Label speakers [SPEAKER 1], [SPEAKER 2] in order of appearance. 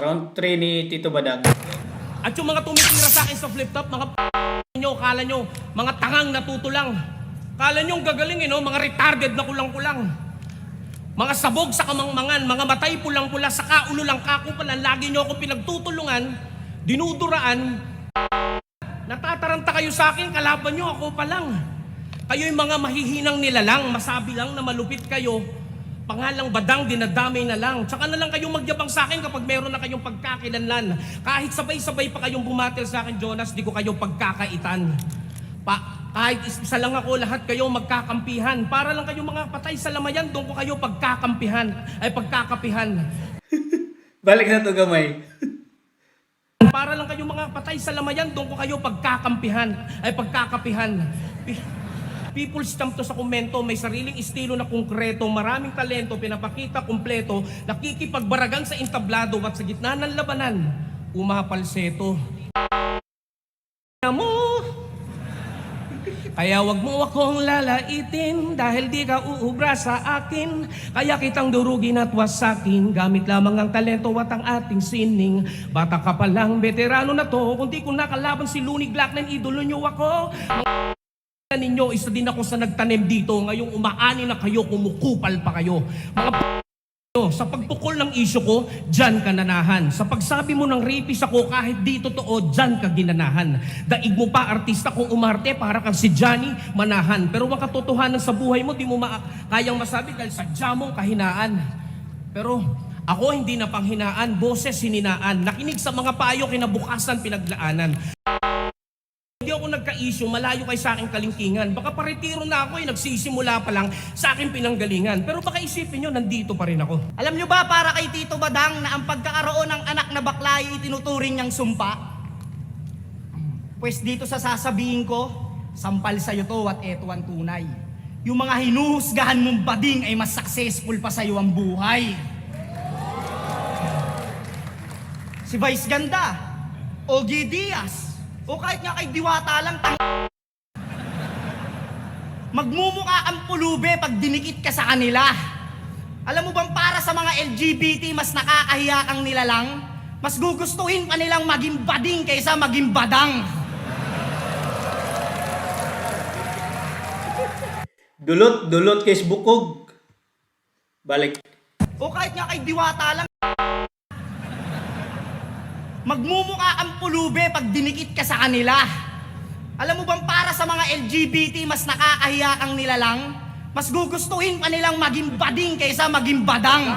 [SPEAKER 1] Round 3 ni Tito Badang.
[SPEAKER 2] At yung mga tumitira sa akin sa flip-top, mga nyo, kala nyo, mga tangang natutulang. Kala nyo gagaling, no? Mga retarded na kulang-kulang. Mga sabog sa kamangmangan, mga matay pulang-pula, sa kaulo lang kako pala, lagi nyo akong pinagtutulungan, dinuduraan. Natataranta kayo sa akin, kalaban nyo ako pa lang. Kayo yung mga mahihinang nilalang, masabi lang na malupit kayo, pangalang badang, dinadamay na lang. Tsaka na lang kayong magyabang sa akin kapag meron na kayong pagkakilanlan. Kahit sabay-sabay pa kayong bumatil sa akin, Jonas, di ko kayo pagkakaitan. Kahit isa lang ako, lahat kayo magkakampihan. Para lang kayong mga patay sa lamayan, doon ko kayo pagkakampihan.
[SPEAKER 1] Balik na to gamay.
[SPEAKER 2] Para lang kayong mga patay sa lamayan, doon ko kayo pagkakapihan. People stamp to sa komento, may sariling estilo na konkreto, maraming talento, pinapakita kumpleto, nakikipagbaragan sa entablado at sa gitna ng labanan, umapalseto. Kaya wag mo akong lalaitin dahil di ka uubra sa akin. Kaya kitang durugin at wasakin gamit lamang ang talento at ang ating sining. Bata ka pa lang, veterano na to. Kung di ko nakalaban si Looney Blackman, idolo nyo ako. Ninyo, isa din ako sa nagtanim dito. Ngayong umaani na kayo, kumukupal pa kayo. Mga sa pagpukol ng isyo ko, dyan ka nanahan. Sa pagsabi mo ng rapist ako, kahit di totoo, dyan ka ginanahan. Daig mo pa, artista kung umarte, para kang si Johnny, manahan. Pero ang katotohanan sa buhay mo, di mo kayang masabi dahil sadya mong kahinaan. Pero ako hindi na panghinaan, boses hininaan. Nakinig sa mga payo, kinabukasan pinaglaanan. Hindi ako nagka-issue, malayo kay sa aking kalingkingan. Baka paretiro na ako, nagsisimula pa lang sa aking pinanggalingan. Pero baka isipin nyo, nandito pa rin ako.
[SPEAKER 3] Alam nyo ba para kay Tito Badang na ang pagkakaroon ng anak na bakla ay itinuturing niyang sumpa? Pues dito sa sasabihin ko, sampal sa'yo to at eto ang tunay. Yung mga hinuhusgahan mong bading ay mas successful pa sa'yo ang buhay. Si Vice Ganda, Ogie Diaz, o kahit nga kay Diwata lang, magmumukha ang pulube pag dinikit ka sa kanila. Alam mo bang para sa mga LGBT, mas nakakahiya kang nilalang? Mas gugustuhin pa nilang maging bading kaysa maging badang.
[SPEAKER 1] Dulot kay bukog. Balik.
[SPEAKER 3] O kahit nga kay Diwata lang, magmumukha ang pulube pag dinikit ka sa kanila. Alam mo bang para sa mga LGBT, mas nakakahiya kang nilalang? Mas gugustuhin pa nilang maging bading kaysa maging badang.